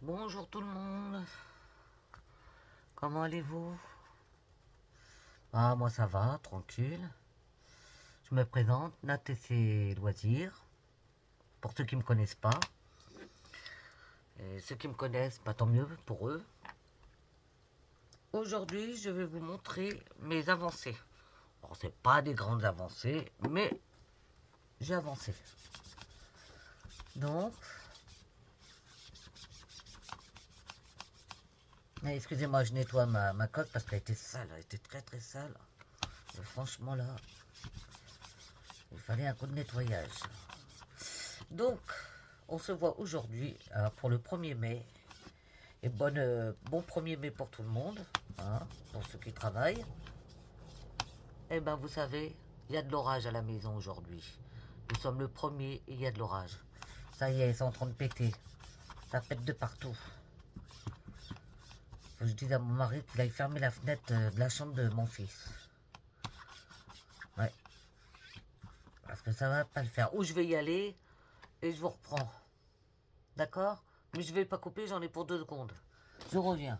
Bonjour tout le monde, comment allez-vous? Ah, moi ça va, tranquille. Je me présente, Nat et ses loisirs, pour ceux qui ne me connaissent pas. Et ceux qui me connaissent, pas tant mieux pour eux. Aujourd'hui, je vais vous montrer mes avancées. Alors, c'est pas des grandes avancées, mais j'ai avancé. Donc, excusez-moi, je nettoie ma coque parce qu'elle était sale, elle était très très sale. Et franchement là, il fallait un coup de nettoyage. Donc, on se voit aujourd'hui pour le 1er mai. Et bon 1er mai pour tout le monde, hein, pour ceux qui travaillent. Eh ben, vous savez, il y a de l'orage à la maison aujourd'hui. Nous sommes le 1er et il y a de l'orage. Ça y est, c'est en train de péter. Ça pète de partout. Faut que je dise à mon mari qu'il aille fermer la fenêtre de la chambre de mon fils. Ouais, parce que ça va pas le faire. Ou je vais y aller et je vous reprends. D'accord? Mais je vais pas couper, j'en ai pour 2 secondes. Je reviens.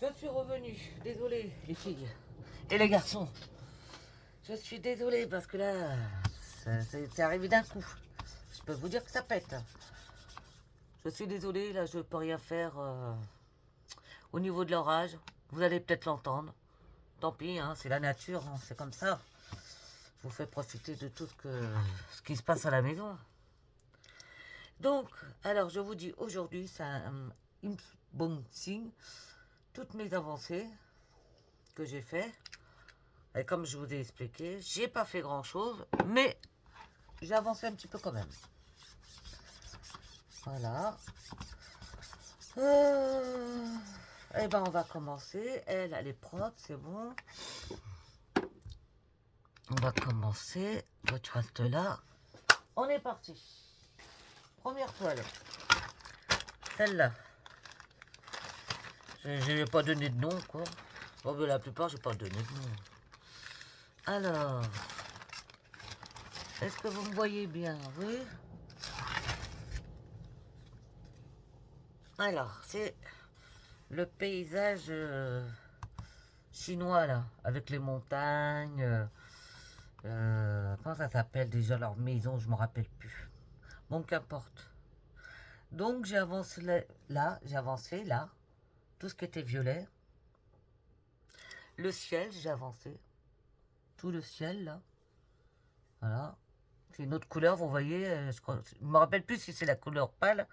Je suis revenu, désolé les filles et les garçons. Je suis désolé parce que là, c'est arrivé d'un coup. Je peux vous dire que ça pète. Je suis désolé, là je peux rien faire au niveau de l'orage. Vous allez peut-être l'entendre. Tant pis, hein, c'est la nature, hein, c'est comme ça. Je vous fais profiter de tout ce qui se passe à la maison. Donc, alors je vous dis aujourd'hui, c'est un unboxing, toutes mes avancées que j'ai fait. Et comme je vous ai expliqué, j'ai pas fait grand chose, mais j'ai avancé un petit peu quand même. Voilà. Eh ben on va commencer. Elle est propre, c'est bon. On va commencer. Toi tu restes là. On est parti. Première toile. Celle-là. Je n'ai pas donné de nom quoi. Bon, mais la plupart j'ai pas donné de nom. Alors, est-ce que vous me voyez bien? Oui. Alors, c'est le paysage chinois là, avec les montagnes. Comment ça s'appelle déjà leur maison? Je me rappelle plus. Bon, qu'importe. Donc j'ai avancé là, j'ai avancé là, tout ce qui était violet. Le ciel, j'ai avancé. Tout le ciel là. Voilà. C'est une autre couleur, vous voyez. Je me rappelle plus si c'est la couleur pâle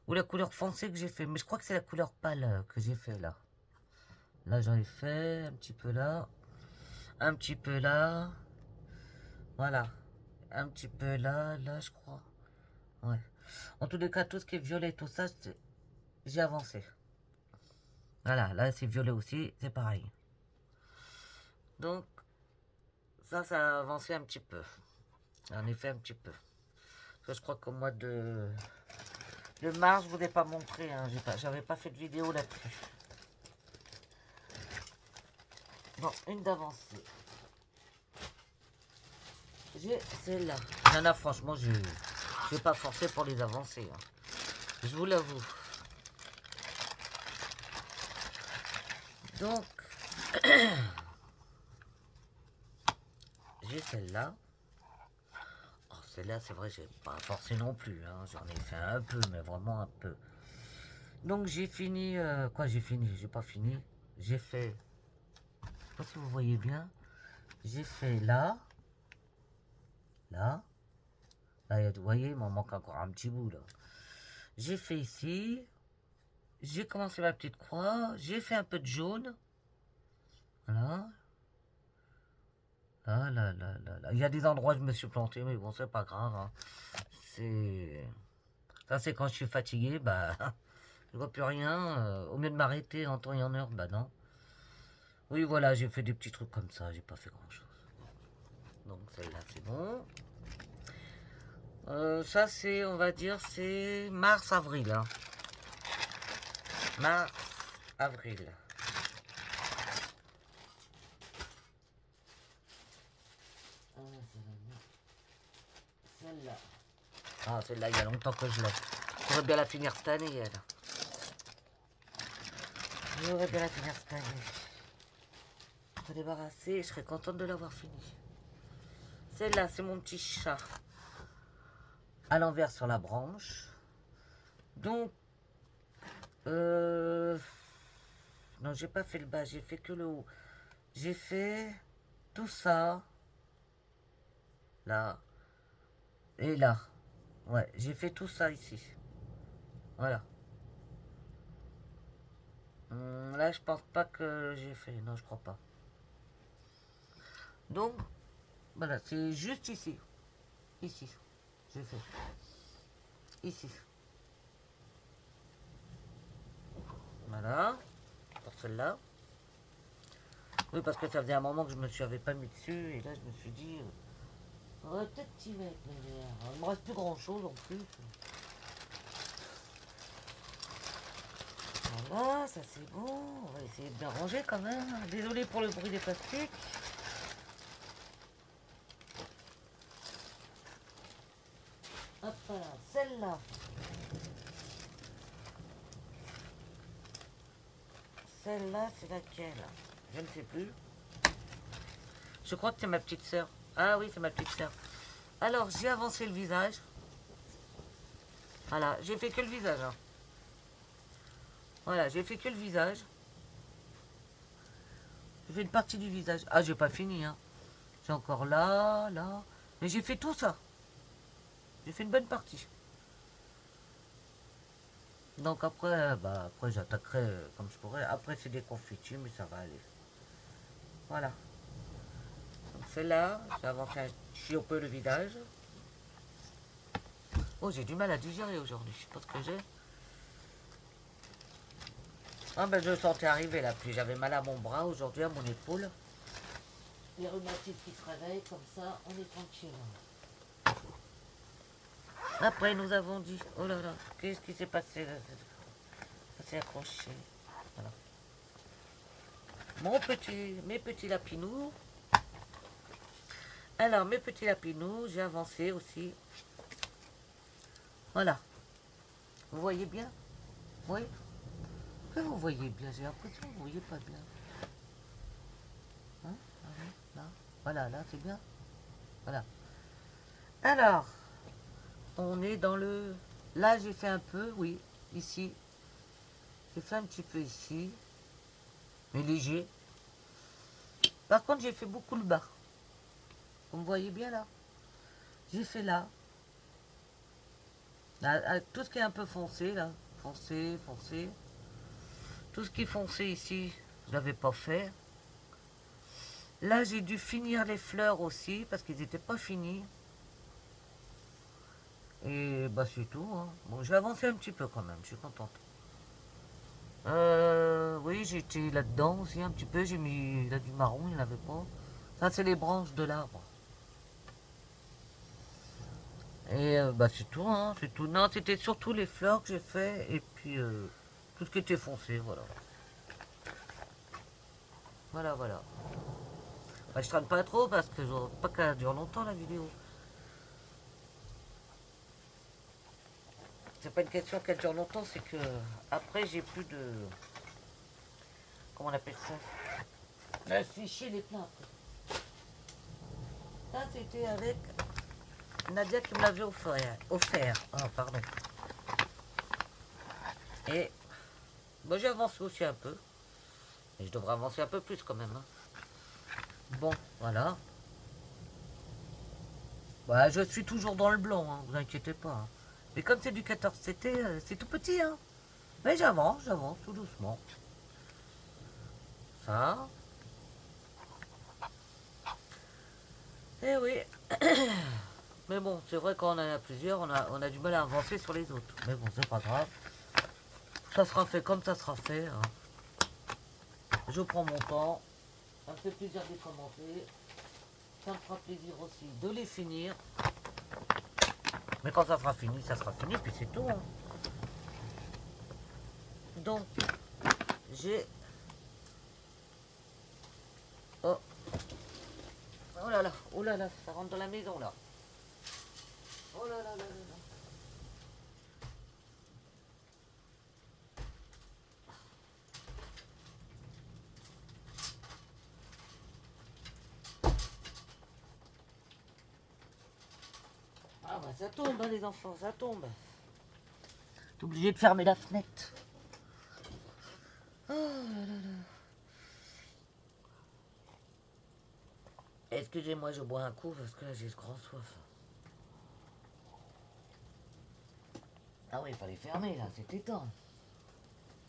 ou la couleur foncée que j'ai fait. Mais je crois que c'est la couleur pâle que j'ai fait là. Là j'en ai fait un petit peu là. Un petit peu là. Voilà. Un petit peu là, là je crois. Ouais. En tous les cas, tout ce qui est violet, tout ça, j'ai avancé. Voilà, là c'est violet aussi, c'est pareil. Donc, ça a avancé un petit peu. En effet, un petit peu. Parce que je crois qu'au mois de mars, je ne vous ai pas montré. Hein, j'avais pas fait de vidéo là-dessus. Bon, une d'avancée. J'ai celle-là. Il y en a, franchement, je n'ai pas forcé pour les avancer. Hein. Je vous l'avoue. Donc, j'ai celle-là. Oh, celle-là, c'est vrai, j'ai pas forcé non plus. Hein. J'en ai fait un peu, mais vraiment un peu. Donc, j'ai fini... quoi, j'ai fini? J'ai pas fini. J'ai fait... Je sais pas si vous voyez bien. J'ai fait là. Là. Là, vous voyez, il m'en manque encore un petit bout, là. J'ai fait ici. J'ai commencé ma petite croix. J'ai fait un peu de jaune. Voilà. Là, là, là, là, là. Il y a des endroits où je me suis planté, mais bon, c'est pas grave. Hein. C'est... Ça, c'est quand je suis fatigué, bah... Je vois plus rien. Au mieux de m'arrêter en temps et en heure, bah non. Oui, voilà, j'ai fait des petits trucs comme ça. J'ai pas fait grand-chose. Donc, celle-là, c'est bon. Ça, c'est, on va dire, c'est mars-avril. Hein. Mars-avril. Celle-là. Ah, celle-là, il y a longtemps que je l'ai. J'aurais bien la finir cette année, elle. J'aurais bien la finir cette année. Je vais débarrasser, je serais contente de l'avoir fini. Celle-là, c'est mon petit chat. À l'envers sur la branche. Donc, non, j'ai pas fait le bas, j'ai fait que le haut. J'ai fait tout ça. Là. Et là. Ouais, j'ai fait tout ça ici. Voilà. Là, je pense pas que j'ai fait. Non, je crois pas. Donc, voilà, c'est juste ici. Ici. J'ai fait. Ici. Voilà. Pour celle-là. Oui, parce que ça faisait un moment que je me suis avais pas mis dessus. Et là, je me suis dit... on va peut-être y mettre, mais il me reste plus grand-chose en plus. Voilà, ça c'est bon. On va essayer de bien ranger quand même. Désolé pour le bruit des plastiques. Hop là, celle-là. Celle-là, c'est laquelle? Je ne sais plus. Je crois que c'est ma petite sœur. Ah oui, c'est ma petite sœur. Alors, j'ai avancé le visage. Voilà, j'ai fait que le visage. Hein. Voilà, j'ai fait que le visage. J'ai fait une partie du visage. Ah, j'ai pas fini. Hein. J'ai encore là, là. Mais j'ai fait tout ça. J'ai fait une bonne partie. Donc après, bah, après j'attaquerai comme je pourrais. Après, c'est des confitures, mais ça va aller. Voilà. Donc celle-là, j'ai avancé un petit peu le visage. Oh, j'ai du mal à digérer aujourd'hui. Je sais pas ce que j'ai. Ah ben, je le sentais arriver là. Puis j'avais mal à mon bras aujourd'hui, à mon épaule. Les rhumatismes qui se réveillent, comme ça, on est tranquille. Après, nous avons dit, oh là là, qu'est-ce qui s'est passé là? Ça s'est accroché. Voilà. Mes petits lapinous. Alors, mes petits lapinous, j'ai avancé aussi. Voilà. Vous voyez bien? Oui. Que vous voyez bien? J'ai l'impression que vous voyez pas bien. Hein? Ah oui, là. Voilà, là, c'est bien. Voilà. Alors, on est dans le... Là, j'ai fait un peu, oui, ici. J'ai fait un petit peu ici. Mais léger. Par contre, j'ai fait beaucoup le bas. Vous me voyez bien là? J'ai fait là. Là, tout ce qui est un peu foncé, là. Foncé, foncé. Tout ce qui est foncé ici, je l'avais pas fait. Là, j'ai dû finir les fleurs aussi, parce qu'ils n'étaient pas finis. Et bah c'est tout. Hein. Bon, j'ai avancé un petit peu quand même, je suis contente. Oui, j'ai été là-dedans aussi un petit peu. J'ai mis là du marron, il n'y en avait pas. Ça, c'est les branches de l'arbre. Et bah c'est tout, hein, c'est tout. Non, c'était surtout les fleurs que j'ai fait et puis tout ce qui était foncé, voilà. Voilà, voilà. Bah, je traîne pas trop parce que je veux pas qu'elle dure longtemps la vidéo. C'est pas une question qu'elle dure longtemps, c'est que après j'ai plus de... Comment on appelle ça? Le fichier des plein après. Ça c'était avec Nadia qui me l'avait offert. Ah, pardon. Et moi j'ai avancé aussi un peu. Et je devrais avancer un peu plus quand même. Hein. Bon, voilà. Bah, je suis toujours dans le blanc, hein, vous inquiétez pas. Hein. Mais comme c'est du 14CT, c'est tout petit, hein. Mais j'avance, tout doucement. Ça. Eh oui. Mais bon, c'est vrai qu'on en a plusieurs, on a du mal à avancer sur les autres. Mais bon, c'est pas grave. Ça sera fait comme ça sera fait, hein. Je prends mon temps. Ça me fait plaisir de les commenter. Ça me fera plaisir aussi de les finir. Mais quand ça sera fini, puis c'est tout, hein. Donc, j'ai... Oh. Oh là là, ça rentre dans la maison, là. Oh là là là là là. Ah bah ça tombe, hein, les enfants, ça tombe. T'es obligé de fermer la fenêtre. Oh là là là. Excusez-moi, je bois un coup parce que là j'ai grand soif. Ah oui, il fallait fermer là, c'était temps.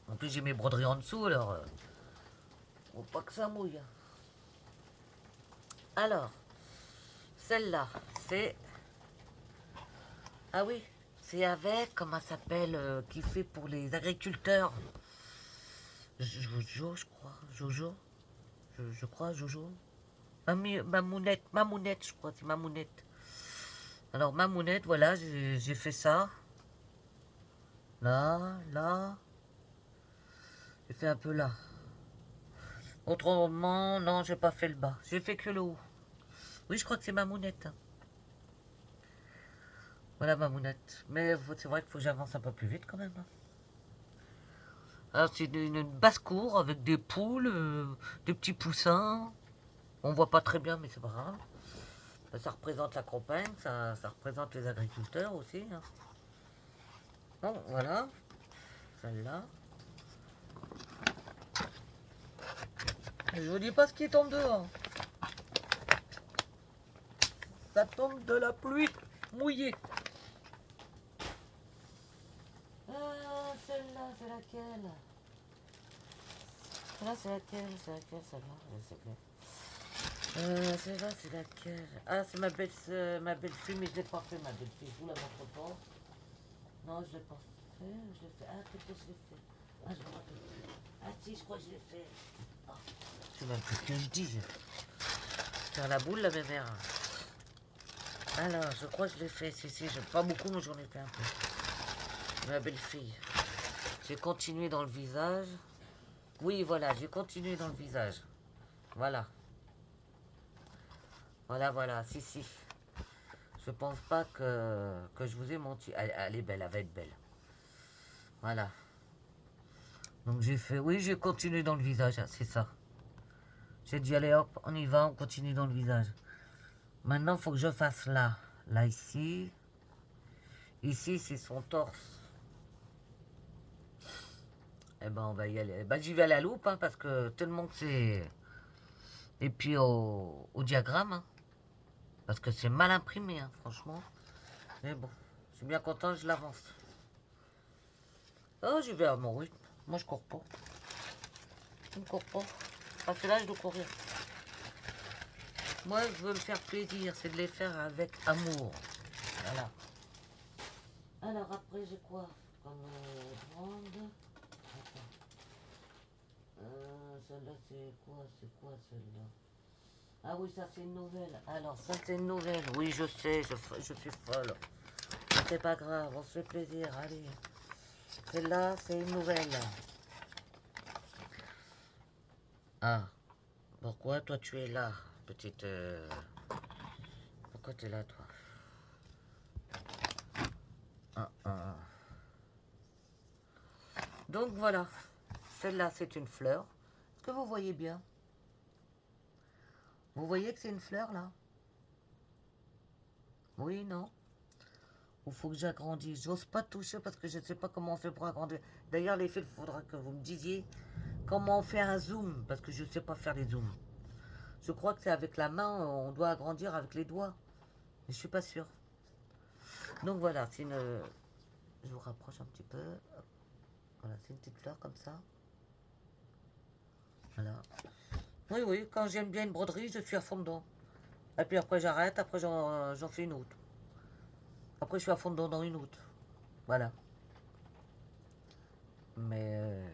En plus j'ai mes broderies en dessous alors. Faut pas que ça mouille. Alors, celle-là, c'est... Ah oui, c'est avec, comment ça s'appelle, qui fait pour les agriculteurs. Jojo, je crois. Jojo. Je crois, Jojo. Mamounette, je crois, c'est Mamounette. Alors, Mamounette, voilà, j'ai fait ça. Là. J'ai fait un peu là. Autrement, non, j'ai pas fait le bas. J'ai fait que le haut. Oui, je crois que c'est Mamounette. Voilà, Mamounette. Mais c'est vrai qu'il faut que j'avance un peu plus vite quand même. Alors, c'est une basse-cour avec des poules, des petits poussins. On voit pas très bien, mais c'est pas grave. Ça représente la campagne, ça représente les agriculteurs aussi, hein. Bon, voilà. Celle-là. Je vous dis pas ce qui tombe dehors. Ça tombe de la pluie mouillée. Celle-là, c'est laquelle? Celle-là, c'est laquelle? C'est laquelle, celle-là? Je sais plus. Celle-là, c'est laquelle? Ah, c'est ma belle-fille, mais je l'ai pas fait, ma belle-fille. Je vous la montre pas. Non, je l'ai pas fait. Je l'ai fait. Ah, peut-être que je l'ai fait. Ah, je me rappelle plus. Ah, si, je crois que je l'ai fait. Oh, je sais même plus ce que je dis. Faire la boule, la mère. Alors, je crois que je l'ai fait. Si, pas beaucoup, mais j'en ai fait un peu. Ma belle-fille. J'ai continué dans le visage. Oui, voilà, j'ai continué dans le visage. Voilà. Voilà, si. Je pense pas que je vous ai menti. Elle est belle, elle va être belle. Voilà. Donc j'ai fait, oui, j'ai continué dans le visage, hein, c'est ça. J'ai dit, allez hop, on y va, on continue dans le visage. Maintenant, il faut que je fasse là. Là, ici. Ici, c'est son torse. Eh ben, on va y aller. Ben, j'y vais à la loupe, hein, parce que tellement que c'est... Et puis au diagramme, hein, parce que c'est mal imprimé, hein, franchement. Mais bon, je suis bien content, je l'avance. Oh, j'y vais à mon rythme. Moi, je cours pas. Je ne cours pas. Parce que là, je dois courir. Moi, je veux me faire plaisir, c'est de les faire avec amour. Voilà. Alors, après, j'ai quoi comme grande? Attends. Celle-là, c'est quoi celle-là? Ah oui, ça, c'est une nouvelle. Alors, ça, c'est une nouvelle. Oui, je sais, je suis folle. C'est pas grave, on se fait plaisir, allez. Celle-là, c'est une nouvelle. Ah, pourquoi toi, tu es là, petite... Pourquoi tu es là, toi? Ah. Donc voilà, celle-là c'est une fleur. Est-ce que vous voyez bien? Vous voyez que c'est une fleur là? Oui, non? Il faut que j'agrandisse. J'ose pas toucher parce que je ne sais pas comment on fait pour agrandir. D'ailleurs, les filles, il faudra que vous me disiez comment on fait un zoom parce que je ne sais pas faire les zooms. Je crois que c'est avec la main, on doit agrandir avec les doigts. Mais je suis pas sûre. Donc voilà, c'est une... je vous rapproche un petit peu. Hop. Voilà, c'est une petite fleur comme ça. Voilà. Oui, oui, quand j'aime bien une broderie, je suis à fond dedans. Et puis après j'arrête, après j'en fais une autre. Après je suis à fond dedans dans une autre. Voilà. Mais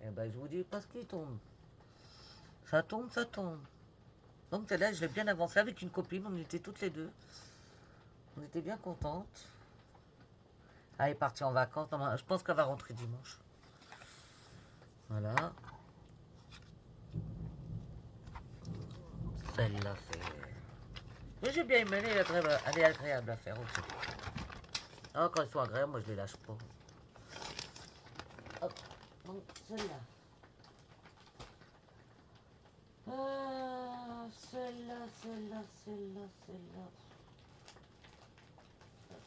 eh ben, je vous dis pas ce qui tombe. Ça tombe, ça tombe. Donc celle-là, je l'ai bien avancé avec une copine, on était toutes les deux. On était bien contentes. Elle est partie en vacances. Non, je pense qu'elle va rentrer dimanche. Voilà. Celle-là, c'est... Mais j'ai bien aimé, elle est agréable à faire aussi. Ah, quand ils sont agréables, moi je les lâche pas. Hop, donc celle-là. Celle-là, celle-là, celle-là, celle-là.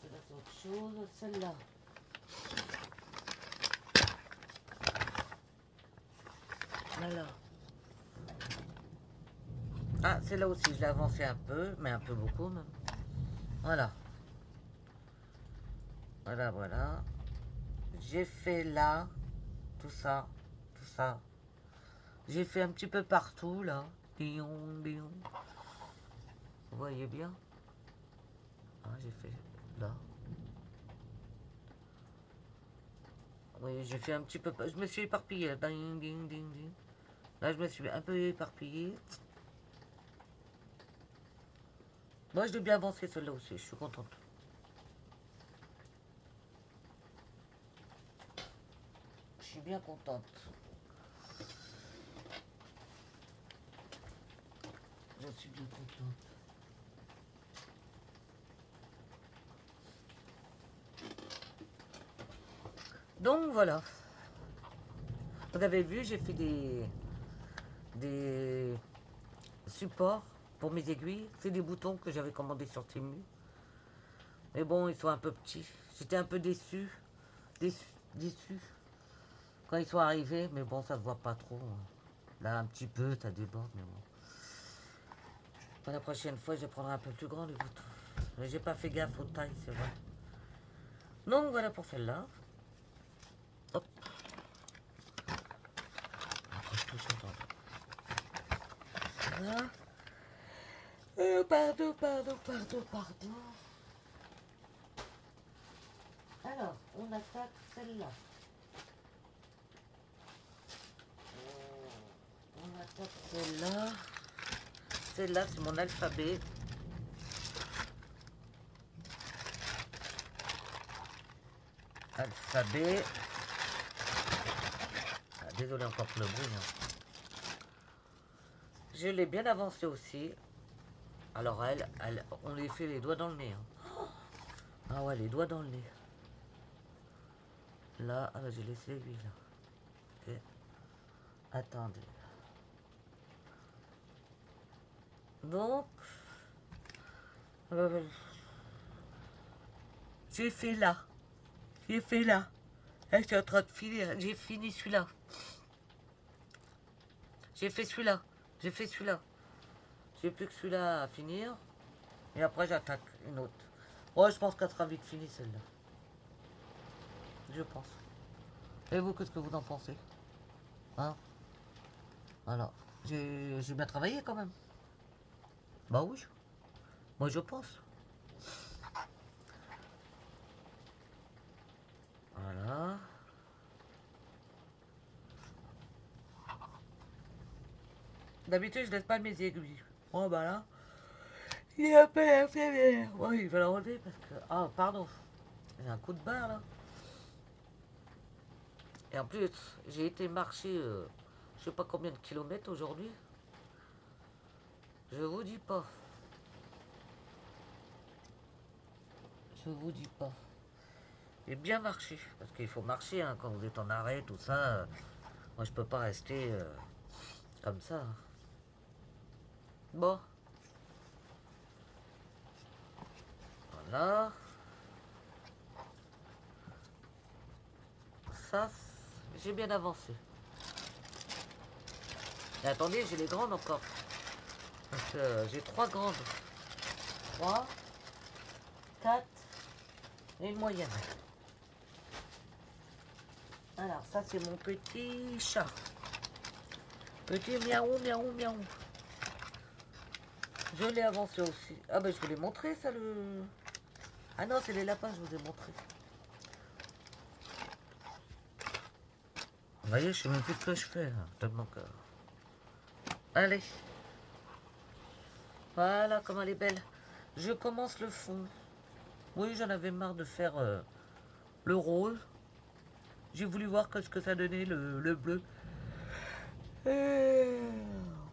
Celle-là, c'est autre chose. Celle-là. Voilà. Ah, celle-là aussi, je l'ai avancée un peu, mais un peu beaucoup même. Voilà. Voilà, voilà. J'ai fait là, tout ça, tout ça. J'ai fait un petit peu partout, là. Dion, dion. Vous voyez bien? Ah, j'ai fait là. Oui, j'ai fait un petit peu... Je me suis éparpillée. Ding, ding, ding, ding. Là, je me suis un peu éparpillée. Moi, je l'ai bien avancé, celle-là aussi. Je suis contente. Je suis bien contente. Je suis bien contente. Donc, voilà. Vous avez vu, j'ai fait des supports pour mes aiguilles. C'est des boutons que j'avais commandés sur Temu. Mais bon, ils sont un peu petits. J'étais un peu déçue. Déçue. Quand ils sont arrivés, mais bon, ça se voit pas trop. Là, un petit peu, ça déborde, mais bon. Pour la prochaine fois, je prendrai un peu plus grand les boutons. Mais j'ai pas fait gaffe aux tailles, c'est vrai. Donc voilà pour celle-là. Hop. Après, je touche encore. Voilà. Pardon, pardon, pardon, pardon. Alors, on attaque celle-là. On attaque celle-là. Celle-là, c'est mon alphabet. Alphabet. Ah, désolé encore pour le bruit. Hein. Je l'ai bien avancé aussi. Alors on lui fait les doigts dans le nez. Hein. Ah ouais, les doigts dans le nez. Là, ah bah, j'ai laissé l'aiguille là. Ok. Attendez. Donc, j'ai fait là. J'ai fait là. Là, je suis en train de finir. J'ai fini celui-là. J'ai fait celui-là. J'ai fait celui-là. J'ai plus que celui-là à finir. Et après, j'attaque une autre. Ouais, je pense qu'elle sera vite finie celle-là. Je pense. Et vous, qu'est-ce que vous en pensez? Hein? Voilà. J'ai bien travaillé quand même. Bah oui. Moi, je pense. Voilà. D'habitude, je laisse pas mes aiguilles. Oh, bah là. Il est un peu infirmière. Ouais, il va la relever parce que... Ah, pardon. J'ai un coup de barre, là. Et en plus, j'ai été marcher... je sais pas combien de kilomètres aujourd'hui. Je vous dis pas. Je vous dis pas. J'ai bien marché. Parce qu'il faut marcher hein, quand vous êtes en arrêt, tout ça. Moi, je peux pas rester comme ça. Bon. Voilà. Ça, j'ai bien avancé. Et attendez, j'ai les grandes encore. Donc, j'ai 3 grandes. 3, 4 et une moyenne. Alors, ça, c'est mon petit chat. Petit miaou, miaou, miaou. Je l'ai avancé aussi. Ah, ben, je vous l'ai montré, ça, le... Ah non, c'est les lapins, je vous ai montré. Vous voyez, je sais même plus ce que je fais, là, tellement que... Allez. Voilà, comme elle est belle. Je commence le fond. Oui, j'en avais marre de faire le rose. J'ai voulu voir ce que ça donnait, le bleu.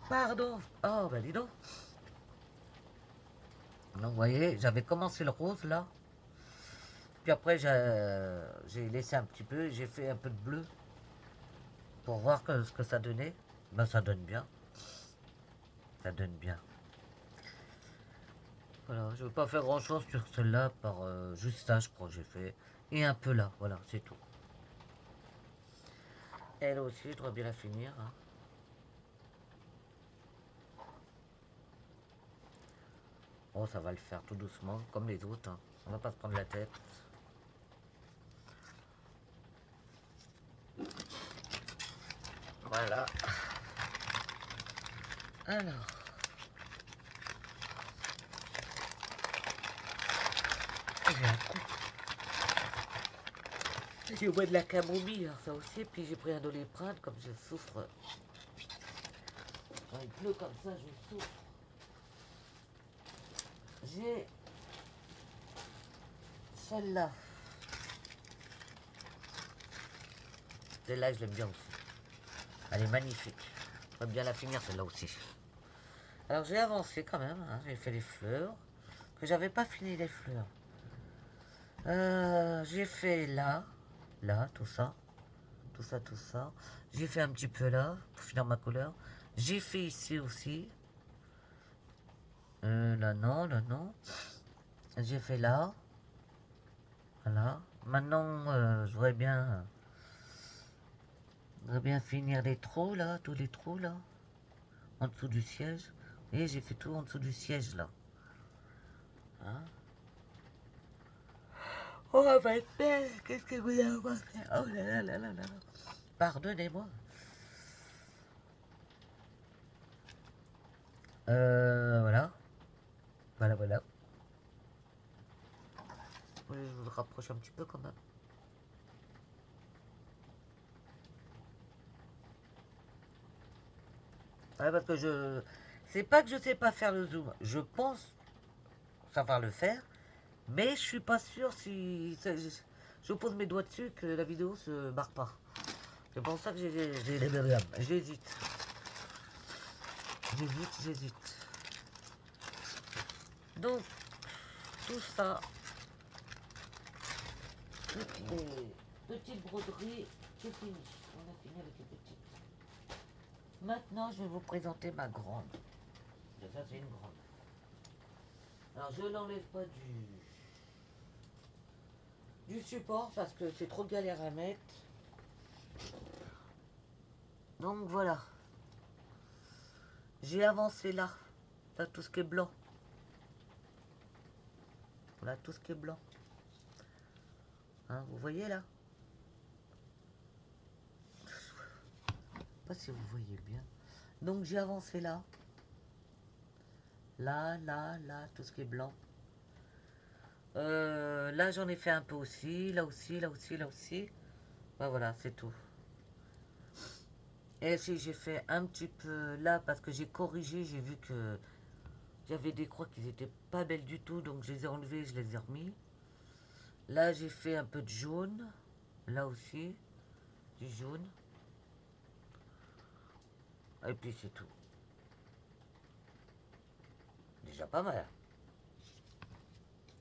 Pardon. Oh, ben dis donc. Donc, vous voyez, j'avais commencé le rose, là. Puis après, j'ai laissé un petit peu, j'ai fait un peu de bleu pour voir ce que ça donnait. Ben, ça donne bien. Ça donne bien. Voilà, je ne vais pas faire grand-chose sur celle-là, par juste ça, je crois que j'ai fait. Et un peu là, voilà, c'est tout. Elle aussi, je dois bien la finir. Hein. Oh, ça va le faire tout doucement, comme les autres. Hein. On va pas se prendre la tête. Voilà. Alors. J'ai bois de la camomille, hein, ça aussi. Puis j'ai pris un doliprane, comme je souffre. Quand il pleut comme ça, je souffre. J'ai celle-là. Celle-là, je l'aime bien aussi. Elle est magnifique. J'aimerais bien la finir, celle-là aussi. Alors, j'ai avancé quand même. Hein. J'ai fait les fleurs. Que j'avais pas fini les fleurs. J'ai fait là. Là, tout ça. Tout ça, tout ça. J'ai fait un petit peu là, pour finir ma couleur. J'ai fait ici aussi. Là, non, là, non. J'ai fait là. Voilà. Maintenant, je voudrais bien finir les trous, là. Tous les trous, là. En dessous du siège. Et j'ai fait tout en dessous du siège, là. Hein? Oh, ma belle, qu'est-ce que vous avez fait? Oh là là là là là là. Pardonnez-moi. Voilà. Voilà, voilà. Oui, je vous rapproche un petit peu quand même. Ouais, parce que je... C'est pas que je sais pas faire le zoom. Je pense savoir le faire. Mais je suis pas sûr si... Je pose mes doigts dessus que la vidéo se barre pas. C'est pour ça que j'hésite. J'hésite. Donc, tout ça, toutes les petites broderies, c'est fini. On a fini avec les petites. Maintenant, je vais vous présenter ma grande. Ça, c'est une grande. Alors, je n'enlève pas du support parce que c'est trop galère à mettre. Donc, voilà. J'ai avancé là. Là, tout ce qui est blanc. Voilà, tout ce qui est blanc. Hein, vous voyez là? Je sais pas si vous voyez bien. Donc, j'ai avancé là. Là, tout ce qui est blanc. Là, j'en ai fait un peu aussi. Là aussi, là aussi, là aussi. Ben, voilà, c'est tout. Et si j'ai fait un petit peu là parce que j'ai corrigé, j'ai vu que j'avais des croix qui n'étaient pas belles du tout, donc je les ai enlevées, je les ai remis. Là, j'ai fait un peu de jaune. Là aussi, du jaune. Et puis c'est tout. Déjà pas mal.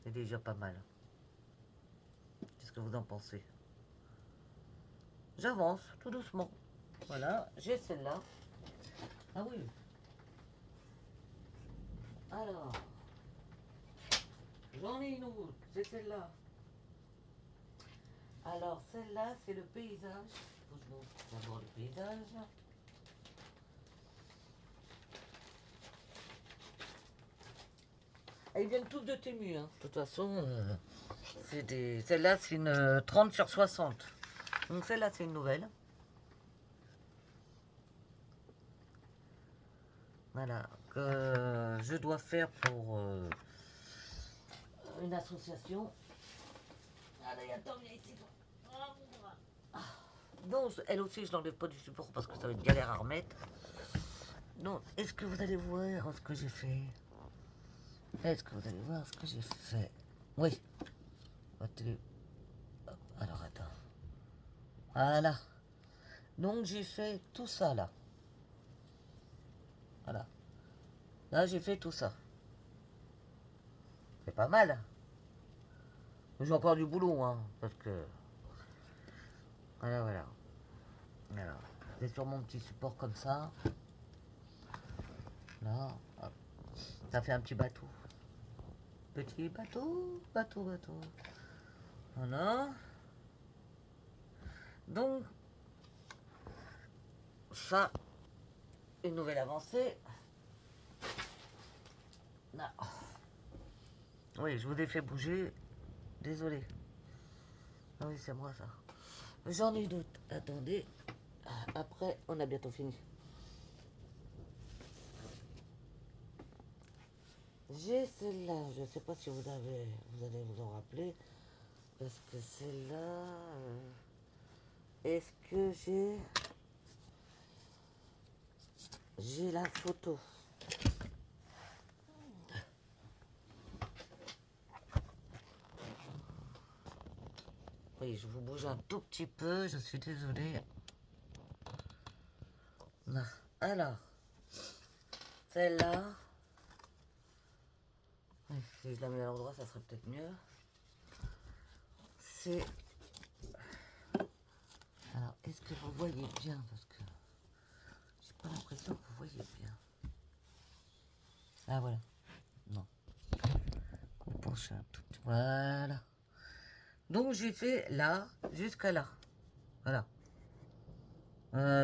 C'est déjà pas mal. Qu'est-ce que vous en pensez? J'avance tout doucement. Voilà, j'ai celle-là. Ah oui. Alors, j'en ai une autre, c'est celle-là. Alors, celle-là, c'est le paysage. Faut que je montre d'abord le paysage. Ils viennent tous de Tému, hein. De toute façon, c'est des... Celle-là, c'est une 30 sur 60. Donc celle-là, c'est une nouvelle. Voilà, que je dois faire pour une association. Allez, attends, viens ici, toi. Ah, donc, elle aussi, je n'enlève pas du support parce que ça va être galère à remettre. Donc, est-ce que vous allez voir ce que j'ai fait? Est-ce que vous allez voir ce que j'ai fait? Oui. Alors, attends. Voilà. Donc, j'ai fait tout ça, là. Voilà. Là, j'ai fait tout ça. C'est pas mal. J'ai encore du boulot, hein, parce que... Voilà, voilà. Alors, c'est sur mon petit support comme ça. Là, hop. Ça fait un petit bateau. Petit bateau, bateau, bateau. Voilà. Donc, ça, une nouvelle avancée. Là. Oui, je vous ai fait bouger. Désolé. Ah oui, c'est moi ça. J'en ai d'autres. Attendez. Après, on a bientôt fini. J'ai celle-là. Je ne sais pas si vous allez vous en rappeler. Parce que celle-là... est-ce que j'ai la photo? Oui, je vous bouge un tout petit peu, je suis désolée. Là. Alors, celle-là, oui, si je la mets à l'endroit, ça serait peut-être mieux. C'est... Alors, est-ce que vous voyez bien? Parce que j'ai pas l'impression que vous voyez bien. Ah, voilà. Non. Vous penchez un tout petit... Voilà. Donc, j'ai fait là, jusqu'à là. Voilà.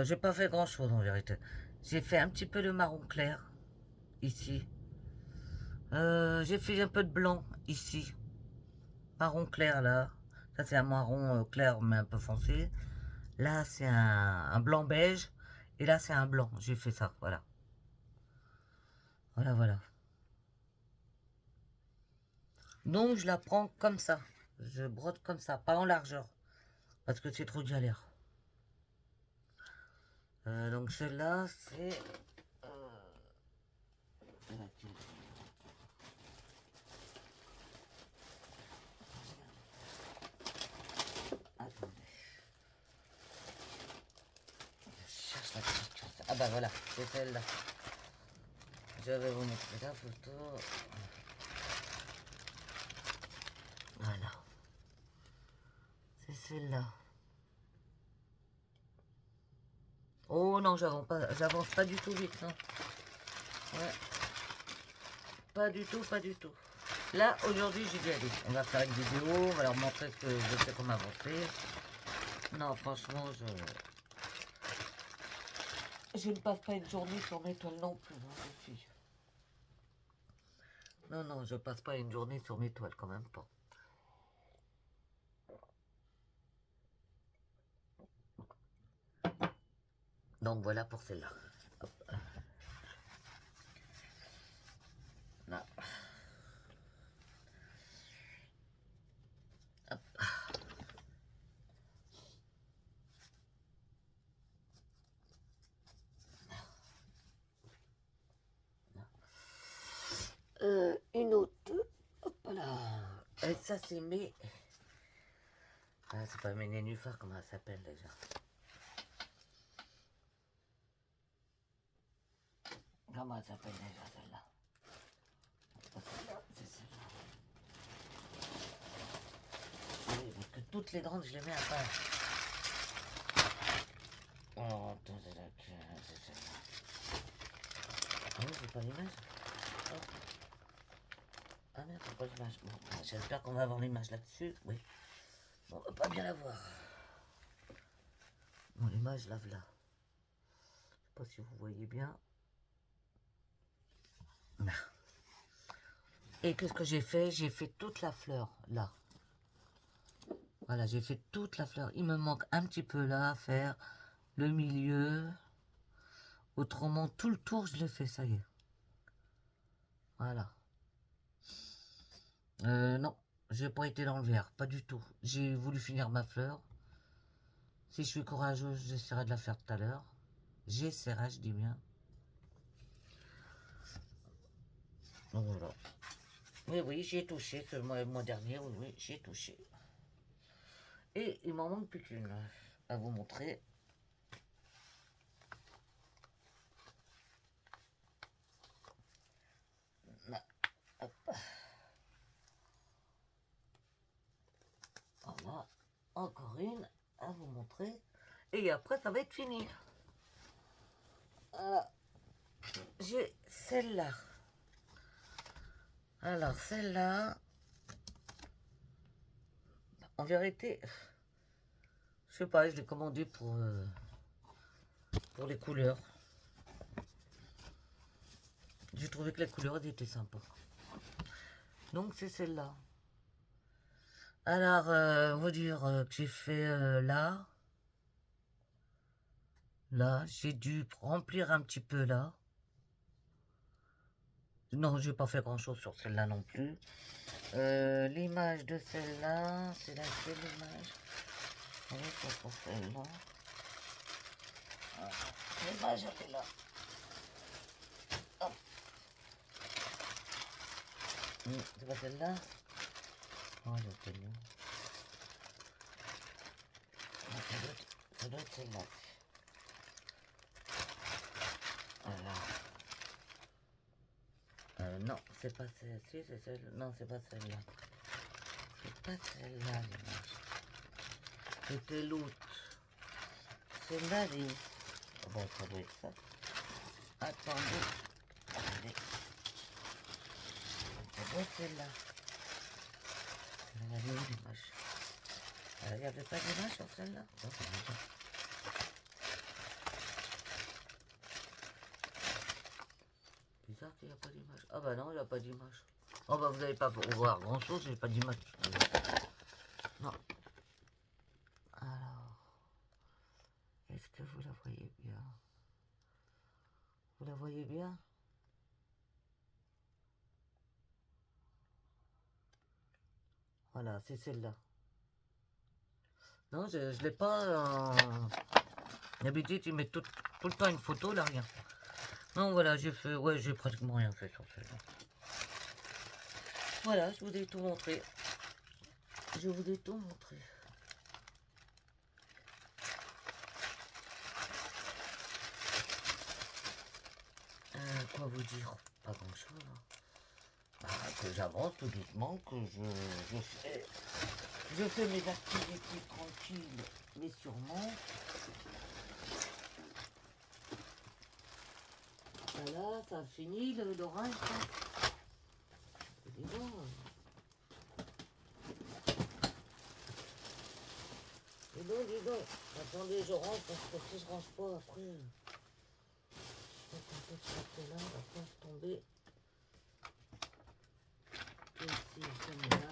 J'ai pas fait grand-chose, en vérité. J'ai fait un petit peu de marron clair, ici. J'ai fait un peu de blanc, ici. Marron clair, là. Ça, c'est un marron clair, mais un peu foncé. Là, c'est un blanc beige. Et là, c'est un blanc. J'ai fait ça, voilà. Voilà, voilà. Donc, je la prends comme ça. Je brode comme ça, pas en largeur. Parce que c'est trop galère. Donc, celle-là, c'est... attendez. Je cherche la petite chose. Ah bah voilà, c'est celle-là. Je vais vous montrer la photo. Voilà. C'est celle-là. Oh non, j'avance pas du tout vite, non. Ouais. Pas du tout, pas du tout. Là, aujourd'hui, j'ai dit, allez, on va faire une vidéo, on va leur montrer ce que je fais comme avancée. Non, franchement, je ne passe pas une journée sur mes toiles non plus, hein, les filles. Non, non, je passe pas une journée sur mes toiles, quand même pas. Donc, voilà pour celle-là. Là. Hop. Une autre. Hop là. Et ça, c'est mes... Ah, c'est pas mes nénuphars, comment ça s'appelle déjà? Comment elle s'appelle déjà celle-là? C'est celle-là. Oui, parce que toutes les grandes, je les mets à part. Oh, attendez, c'est celle-là. Ah oui, c'est pas l'image. Oh. Ah merde, c'est pas l'image. Bon, j'espère qu'on va avoir l'image là-dessus. Oui. Bon, on va pas bien la voir. Bon, l'image, là, là. Je sais pas si vous voyez bien. Non. Et qu'est-ce que j'ai fait? J'ai fait toute la fleur, là. Voilà, j'ai fait toute la fleur. Il me manque un petit peu là à faire. Le milieu. Autrement, tout le tour, je l'ai fait, ça y est. Voilà. Non, j'ai pas été dans le vert, pas du tout. J'ai voulu finir ma fleur. Si je suis courageuse, j'essaierai de la faire tout à l'heure. J'essaierai, je dis bien. Donc voilà. Oui, oui, j'y ai touché ce mois dernier, oui, oui, j'y ai touché. Et il m'en manque plus qu'une à vous montrer. Là, hop. Voilà, encore une à vous montrer. Et après, ça va être fini. Voilà. J'ai celle-là. Alors, celle-là, en vérité, je sais pas, je l'ai commandée pour les couleurs. J'ai trouvé que les couleurs étaient sympas. Donc, c'est celle-là. Alors, vous dire que j'ai fait là. Là, j'ai dû remplir un petit peu là. Non, j'ai pas fait grand-chose sur celle-là non plus. L'image de celle-là, c'est laquelle l'image? Oui, c'est pour celle-là. Voilà. L'image, elle est là. Hop. C'est pas celle-là? Oh, elle est là. Ça doit être celle-là. Voilà. Non, c'est pas celle-ci, c'est celle... Non, c'est pas celle-là. C'est pas celle-là, l'image. C'était l'autre. Celle-là, elle est... Oh, bon, ça doit être ça. Attendez. Attendez. Ça doit être celle-là. Elle avait où l'image? Il n'y avait pas d'image sur celle-là? Non, c'est bizarre. Bizarre qu'il n'y a pas d'image. Ah bah non, il n'y a pas d'image. Oh bah vous n'allez pas voir grand-chose, j'ai pas d'image. Non. Alors, est-ce que vous la voyez bien? Vous la voyez bien? Voilà, c'est celle-là. Non, je ne l'ai pas... D'habitude, tu mets tout le temps une photo, là, rien. Non, voilà, j'ai fait... Ouais, j'ai pratiquement rien fait sur celle-là. Voilà, je vous ai tout montré. Je vous ai tout montré. Quoi vous dire? Pas grand-chose. Hein. Bah, que j'avance tout doucement, que je fais mes activités tranquilles, mais sûrement. Voilà, ça a fini l'orage. Dis donc. Dis donc. Attendez, je range parce que si je range pas après, je vais tenter de passer là, on va pas tomber. Et ici, je mets là.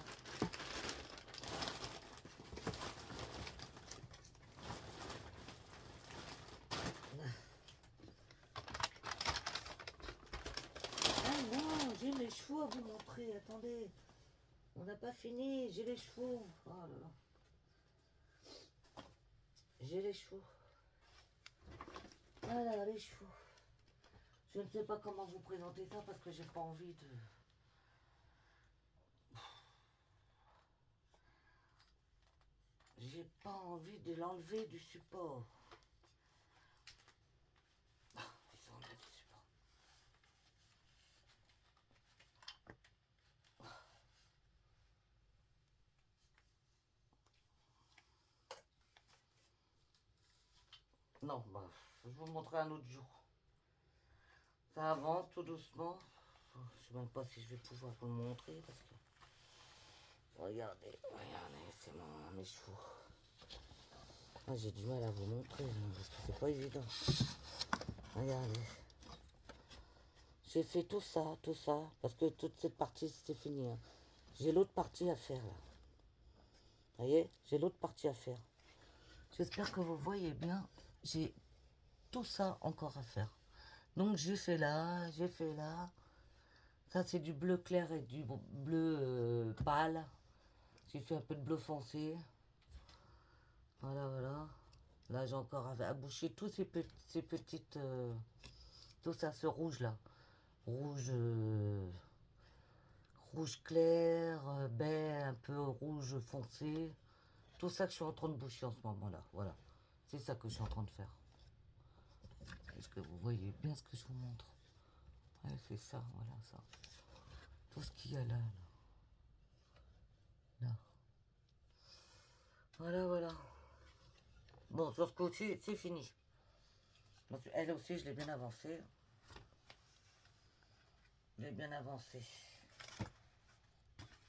Ah non, j'ai mes chevaux à vous montrer, attendez. On n'a pas fini, j'ai les chevaux. Oh là là. J'ai les chevaux. Voilà, les chevaux. Je ne sais pas comment vous présenter ça parce que j'ai pas envie de... J'ai pas envie de l'enlever du support. Ah, ils sont là du support. Non, bah, je vais vous montrer un autre jour. Ça avance tout doucement. Je sais même pas si je vais pouvoir vous le montrer parce que... Regardez, regardez, c'est mes chevaux. Ah, j'ai du mal à vous montrer hein, parce que c'est pas évident. Regardez. J'ai fait tout ça, parce que toute cette partie c'est fini. Hein. J'ai l'autre partie à faire là. Vous voyez, j'ai l'autre partie à faire. J'espère que vous voyez bien. J'ai tout ça encore à faire. Donc j'ai fait là, j'ai fait là. Ça c'est du bleu clair et du bleu pâle. J'ai fait un peu de bleu foncé. Voilà, voilà. Là j'ai encore à boucher tous ces petites... tout ça, ce rouge là. Rouge... rouge clair, baie, un peu rouge foncé. Tout ça que je suis en train de boucher en ce moment-là. Voilà. C'est ça que je suis en train de faire. Est-ce que vous voyez bien ce que je vous montre? Ouais, c'est ça, voilà ça. Tout ce qu'il y a là, là. Là. Voilà, voilà. Bon, sur ce côté, c'est fini. Donc, elle aussi, je l'ai bien avancé. Je l'ai bien avancé.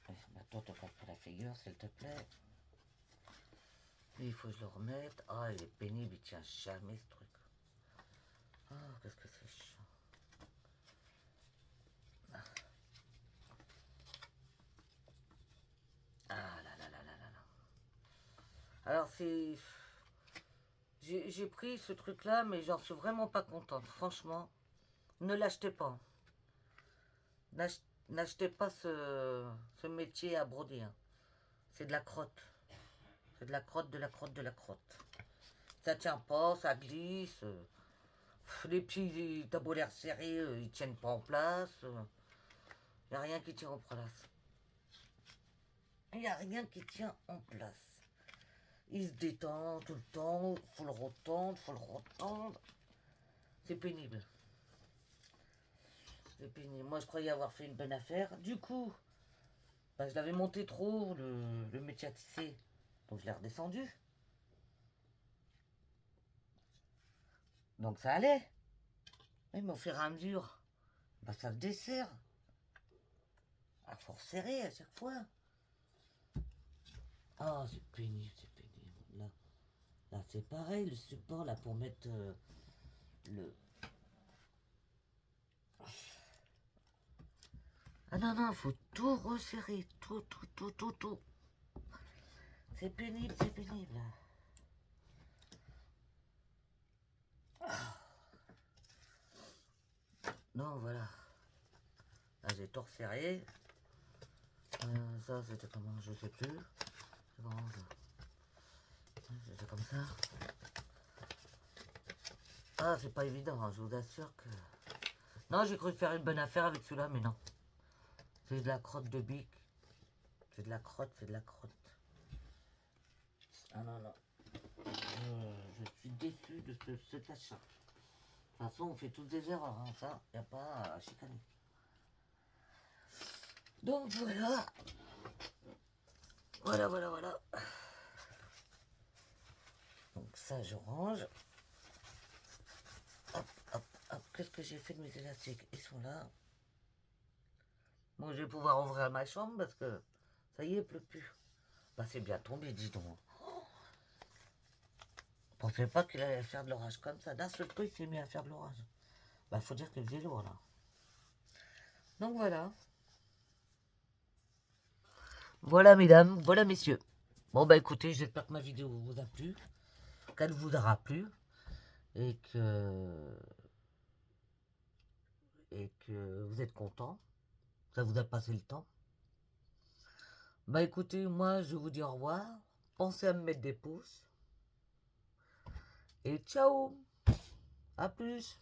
Ouais, bah, toi, t'as pas pris la figure, s'il te plaît. Lui, il faut que je le remette. Ah, il est pénible, il tient jamais ce truc. Ah, qu'est-ce que c'est chiant. Ah là là là là là là. Alors, c'est... J'ai pris ce truc-là, mais j'en suis vraiment pas contente. Franchement, ne l'achetez pas. N'achetez pas ce métier à broder. Hein. C'est de la crotte. C'est de la crotte, de la crotte, de la crotte. Ça tient pas, ça glisse. Les petits taboules serrés, ils tiennent pas en place. Il n'y a rien qui tient en place. Il n'y a rien qui tient en place. Il se détend tout le temps. Faut le retendre, faut le retendre. C'est pénible. C'est pénible. Moi, je croyais avoir fait une bonne affaire. Du coup, bah, je l'avais monté trop, le métier à tisser. Donc, je l'ai redescendu. Donc, ça allait. Mais au fur et à mesure, bah, ça se desserre. Il faut resserrer à chaque fois. Ah, c'est pénible, c'est pénible. Là c'est pareil, le support, là, pour mettre le... Ah non, non, faut tout resserrer. Tout, tout, tout, tout, tout. C'est pénible, c'est pénible. Non, voilà. Là, j'ai tout resserré. Ça, c'était comment, je sais plus. C'est bon, c'était comme ça. Ah, c'est pas évident, hein, je vous assure que... Non, j'ai cru faire une bonne affaire avec celui-là, mais non. C'est de la crotte de bic. C'est de la crotte, c'est de la crotte. Ah non, non. Je suis déçu de cet achat. De toute façon, on fait tous des erreurs, hein, ça, il n'y a pas à chicaner. Donc voilà. Voilà, voilà, voilà. Donc ça, je range. Hop, hop, hop. Qu'est-ce que j'ai fait de mes élastiques? Ils sont là. Bon, je vais pouvoir ouvrir ma chambre parce que ça y est, il pleut plus. Bah, c'est bien tombé, dis donc. Je pensais pas qu'il allait faire de l'orage comme ça. D'un seul coup, il s'est mis à faire de l'orage. Bah, faut dire qu'il faisait lourd, là. Donc voilà. Voilà, mesdames, voilà, messieurs. Bon, bah écoutez, j'espère que ma vidéo vous a plu, qu'elle vous aura plu, et que vous êtes content, ça vous a passé le temps. Bah écoutez, moi, je vous dis au revoir. Pensez à me mettre des pouces. Et ciao. À plus.